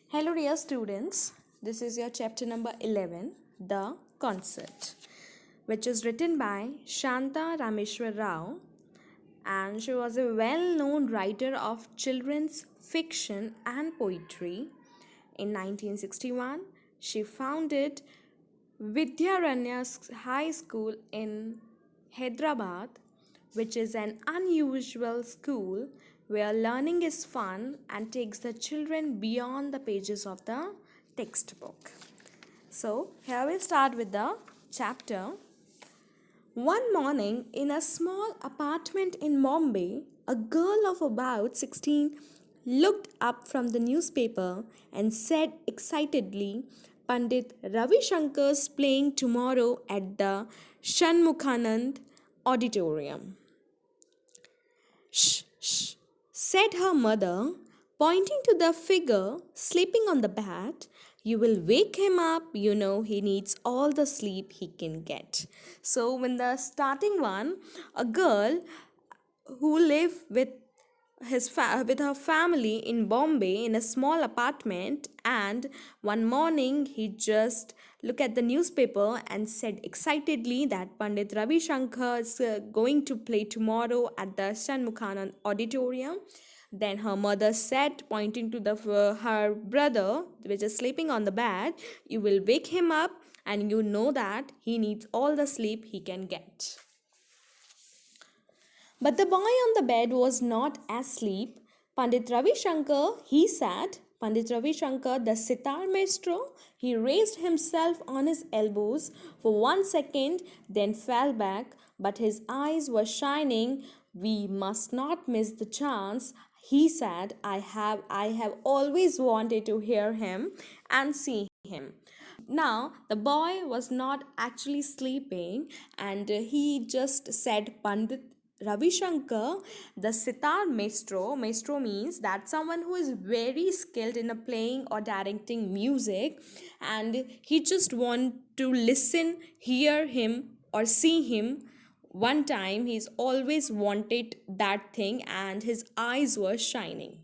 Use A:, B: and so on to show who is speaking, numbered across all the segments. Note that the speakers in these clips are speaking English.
A: Hello, dear students. This is your chapter number 11, The Concert, which is written by Shanta Rameshwar Rao, and she was a well known writer of children's fiction and poetry. In 1961, she founded Vidyaranya High School in Hyderabad, which is an unusual school where learning is fun and takes the children beyond the pages of the textbook. So, here we start with the chapter. One morning, in a small apartment in Bombay, a girl of about 16 looked up from the newspaper and said excitedly, Pandit Ravi Shankar's playing tomorrow at the Shanmukhanand Auditorium. Shh, shh, said her mother, pointing to the figure sleeping on the bed. You will wake him up, you know he needs all the sleep he can get. So, when the starting one, a girl who lived with her family in Bombay in a small apartment, and one morning he just looked at the newspaper and said excitedly that Pandit Ravi Shankar is going to play tomorrow at the Shanmukhanand Auditorium. Then her mother said, pointing to her brother, which is sleeping on the bed, you will wake him up and you know that he needs all the sleep he can get. But the boy on the bed was not asleep. Pandit Ravi Shankar, he said, Pandit Ravi Shankar, the sitar maestro, he raised himself on his elbows for 1 second, then fell back, but his eyes were shining. We must not miss the chance. He said, I have always wanted to hear him and see him. Now, the boy was not actually sleeping, and he just said, Pandit Ravi Shankar, the sitar maestro. Maestro means that someone who is very skilled in playing or directing music, and he just want to listen, hear him, or see him one time. He's always wanted that thing, and his eyes were shining.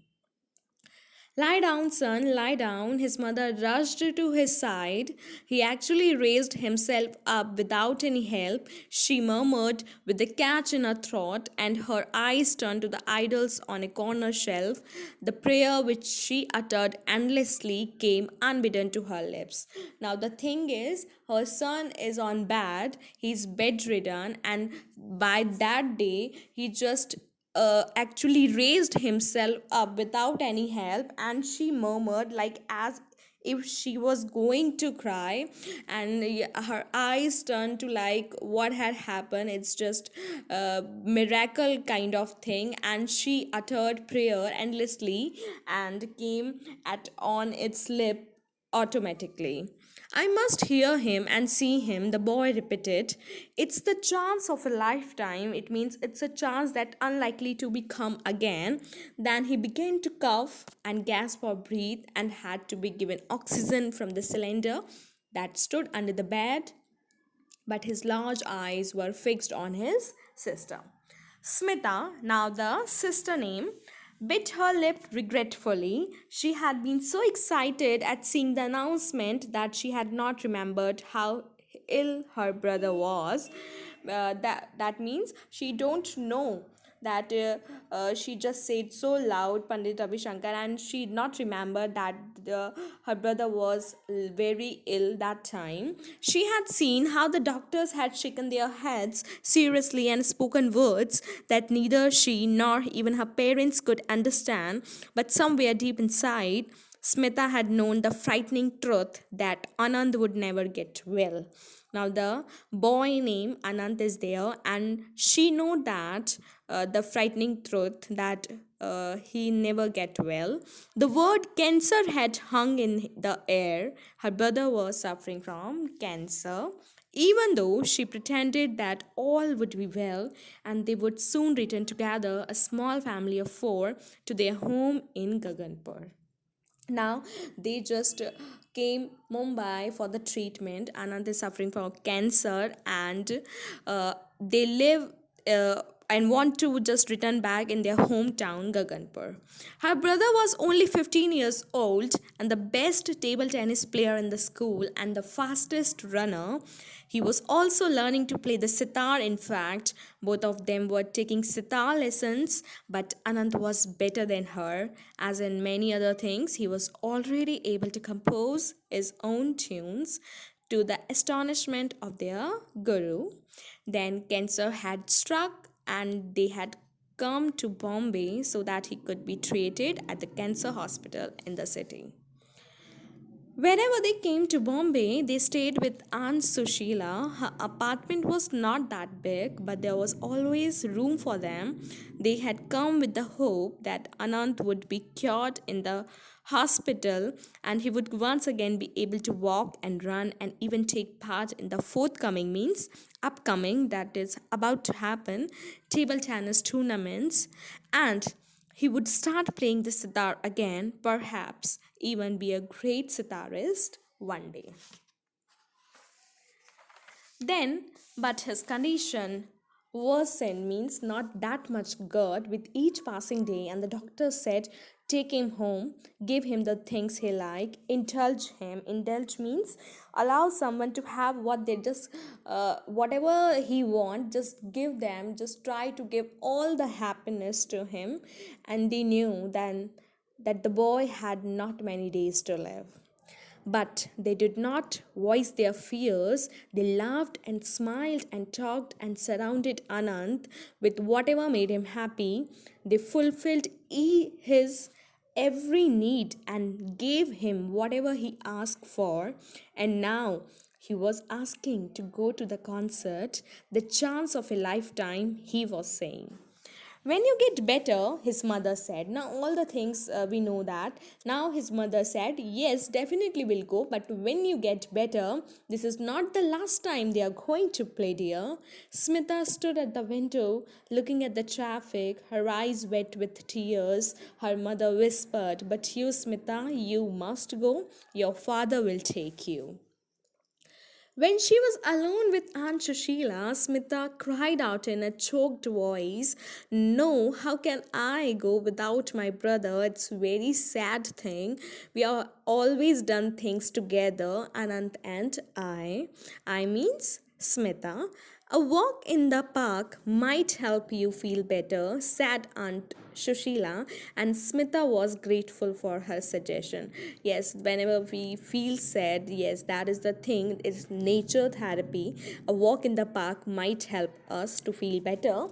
A: Lie down, son, lie down. His mother rushed to his side. He actually raised himself up without any help. She murmured with the catch in her throat, and her eyes turned to the idols on a corner shelf. The prayer which she uttered endlessly came unbidden to her lips. Now, the thing is, her son is on bed, he's bedridden, and by that day, he just actually raised himself up without any help, and she murmured like as if she was going to cry, and her eyes turned to like what had happened. It's just a miracle kind of thing, and she uttered prayer endlessly and came at on its lip automatically. I must hear him and see him, the boy repeated. It's the chance of a lifetime. It means it's a chance that unlikely to become again. Then he began to cough and gasp for breath and had to be given oxygen from the cylinder that stood under the bed, but his large eyes were fixed on his sister. Smita, now the sister name, bit her lip regretfully. She had been so excited at seeing the announcement that she had not remembered how ill her brother was. That means she don't know that she just said so loud Pandit Ravi Shankar, and she did not remember that her brother was very ill that time. She had seen how the doctors had shaken their heads seriously and spoken words that neither she nor even her parents could understand, but somewhere deep inside, Smita had known the frightening truth that Anand would never get well. Now the boy named Anand is there, and she know that the frightening truth that he never get well. The word cancer had hung in the air. Her brother was suffering from cancer. Even though she pretended that all would be well and they would soon return together, a small family of four, to their home in Gaganpur. Now they just came Mumbai for the treatment. Anand is suffering from cancer, and they live and want to just return back in their hometown, Gaganpur. Her brother was only 15 years old and the best table tennis player in the school and the fastest runner. He was also learning to play the sitar. In fact, both of them were taking sitar lessons, but Anant was better than her. As in many other things, he was already able to compose his own tunes to the astonishment of their guru. Then cancer had struck and they had come to Bombay so that he could be treated at the cancer hospital in the city. Whenever they came to Bombay, they stayed with Aunt Sushila. Her apartment was not that big, but there was always room for them. They had come with the hope that Anant would be cured in the hospital and he would once again be able to walk and run and even take part in the forthcoming means upcoming that is about to happen table tennis tournaments, and he would start playing the sitar again, perhaps even be a great sitarist one day. Then, but his condition worsened means not that much good with each passing day, and the doctor said, take him home, give him the things he like, indulge him. Indulge means allow someone to have what they just whatever he want, just give them, just try to give all the happiness to him. And they knew then that the boy had not many days to live. But they did not voice their fears. They laughed and smiled and talked and surrounded Anant with whatever made him happy. They fulfilled his every need and gave him whatever he asked for. And now he was asking to go to the concert, the chance of a lifetime, he was saying. When you get better, his mother said. Now, all the things we know that. Now, his mother said, yes, definitely will go, but when you get better, this is not the last time they are going to play, dear. Smita stood at the window looking at the traffic, her eyes wet with tears. Her mother whispered, but you, Smita, you must go. Your father will take you. When she was alone with Aunt Sushila, Smita cried out in a choked voice, no, how can I go without my brother? It's a very sad thing. We have always done things together, Anant and I. I means Smita. A walk in the park might help you feel better, said Aunt Shushila, and Smita was grateful for her suggestion. Yes, whenever we feel sad, yes, that is the thing, it's nature therapy. A walk in the park might help us to feel better.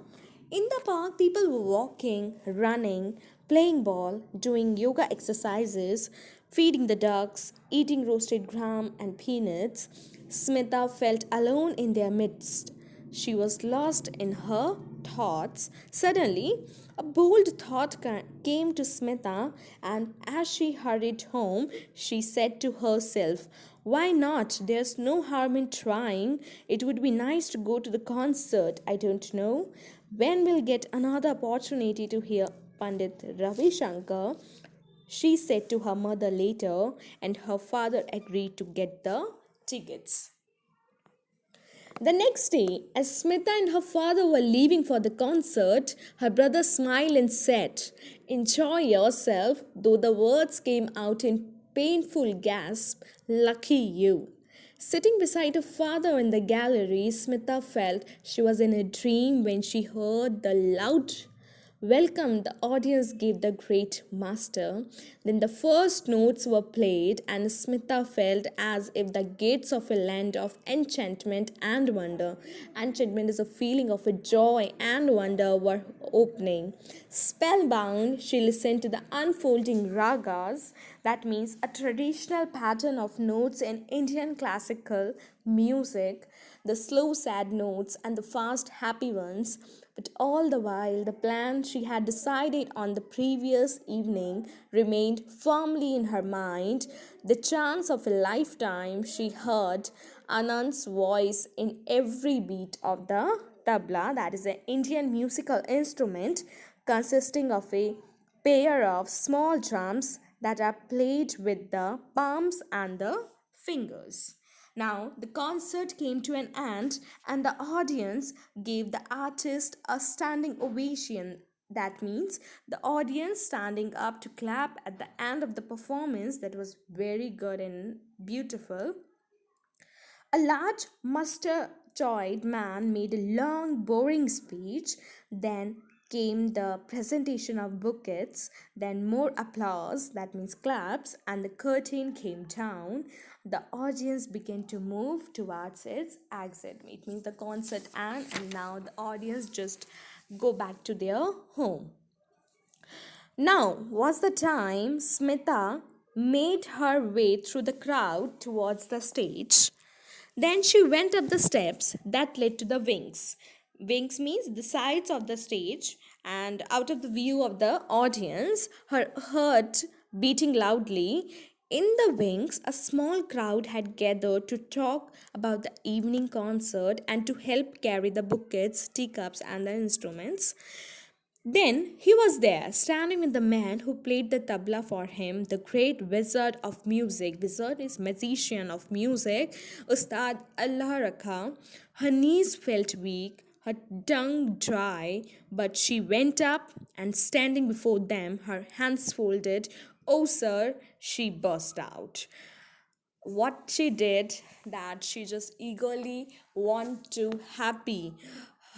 A: In the park, people were walking, running, playing ball, doing yoga exercises, feeding the ducks, eating roasted gram and peanuts. Smita felt alone in their midst. She was lost in her thoughts. Suddenly, a bold thought came to Smita, and as she hurried home, she said to herself, why not? There's no harm in trying. It would be nice to go to the concert. I don't know when we'll get another opportunity to hear Pandit Ravi Shankar. She said to her mother later, and her father agreed to get the tickets. The next day, as Smita and her father were leaving for the concert, her brother smiled and said, enjoy yourself, though the words came out in painful gasp, lucky you. Sitting beside her father in the gallery, Smita felt she was in a dream when she heard the loud welcome the audience gave the great master. Then the first notes were played, and Smita felt as if the gates of a land of enchantment and wonder. Enchantment is a feeling of a joy and wonder were opening. Spellbound, she listened to the unfolding ragas, that means a traditional pattern of notes in Indian classical music, the slow sad notes and the fast happy ones. But all the while, the plan she had decided on the previous evening remained firmly in her mind. The chance of a lifetime, she heard Anand's voice in every beat of the tabla, that is an Indian musical instrument consisting of a pair of small drums that are played with the palms and the fingers. Now, the concert came to an end, and the audience gave the artist a standing ovation. That means the audience standing up to clap at the end of the performance that was very good and beautiful. A large mustard-toed man made a long, boring speech. Then came the presentation of bouquets, then more applause, that means claps, and the curtain came down. The audience began to move towards its exit. It means the concert and now the audience just go back to their home. Now was the time Smita made her way through the crowd towards the stage. Then she went up the steps that led to the wings. Wings means the sides of the stage, and out of the view of the audience, her heart beating loudly. In the wings, a small crowd had gathered to talk about the evening concert and to help carry the bouquets, teacups, and the instruments. Then he was there, standing with the man who played the tabla for him, the great wizard of music. Wizard is magician of music, Ustad Allah Rakha. Her knees felt weak, her tongue dry, but she went up and standing before them, her hands folded, oh sir, she burst out. What she did, that she just eagerly want to happy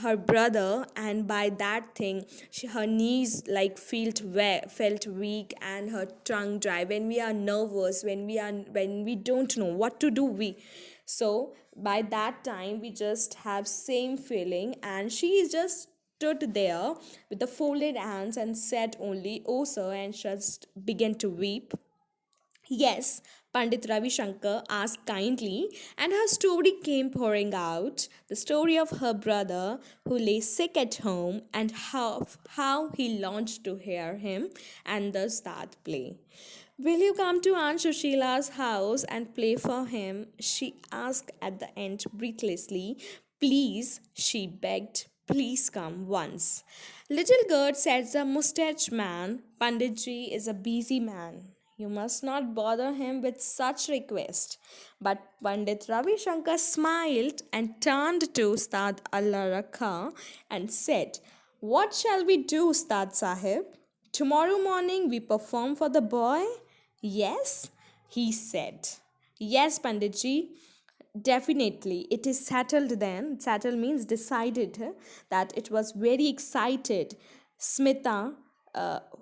A: her brother, and by that thing her knees like felt weak and her tongue dry. When we are nervous, when we don't know what to do, we so by that time we just have same feeling, and she just stood there with the folded hands and said only oh sir, and just began to weep. Yes, Pandit Ravi Shankar asked kindly, and her story came pouring out. The story of her brother who lay sick at home, and how he launched to hear him and the start play. Will you come to Aunt Sushila's house and play for him? She asked at the end breathlessly. Please, she begged. Please come once. Little girl, said the mustached man, Panditji is a busy man. You must not bother him with such request. But Pandit Ravi Shankar smiled and turned to Ustad Allah Rakha and said, what shall we do, Ustad Sahib? Tomorrow morning we perform for the boy? Yes, he said. Yes, Panditji. Definitely, it is settled then. Settled means decided, that it was very excited. Smita,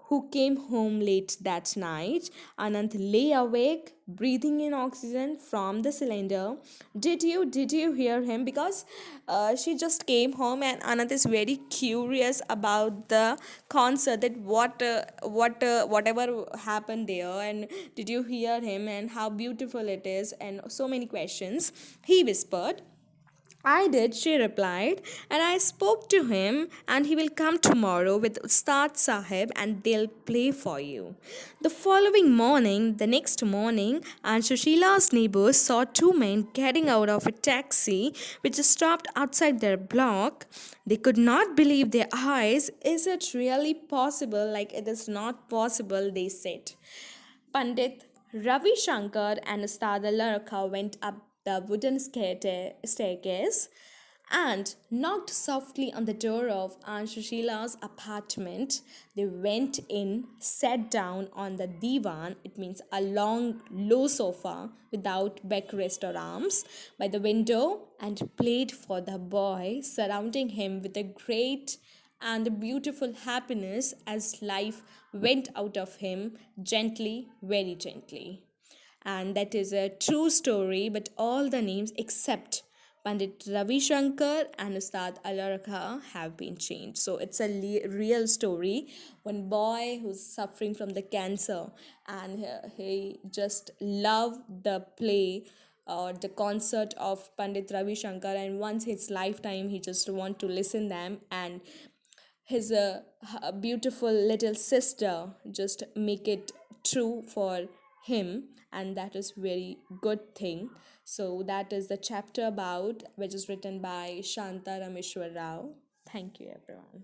A: who came home late that night, Anant lay awake, breathing in oxygen from the cylinder. Did you hear him? Because she just came home, and Anant is very curious about the concert. That whatever happened there, and did you hear him, and how beautiful it is, and so many questions. He whispered. I did, she replied, and I spoke to him, and he will come tomorrow with Ustad Sahib and they'll play for you. The following morning, the next morning, Aunt Sushila's neighbors saw two men getting out of a taxi which stopped outside their block. They could not believe their eyes. Is it really possible? Like, it is not possible, they said. Pandit Ravi Shankar and Ustad Laraka went up the wooden staircase and knocked softly on the door of Aunt Sushila's apartment. They went in, sat down on the divan, it means a long, low sofa without backrest or arms, by the window, and played for the boy, surrounding him with a great and a beautiful happiness as life went out of him gently, very gently. And that is a true story, but all the names except Pandit Ravi Shankar and Ustad Alaraka have been changed. So it's a real story. One boy who's suffering from the cancer, and he just loved the play or the concert of Pandit Ravi Shankar, and once his lifetime he just want to listen them, and his beautiful little sister just make it true for him, and that is very good thing. So that is the chapter about which is written by Shanta Rameshwar Rao. Thank you everyone.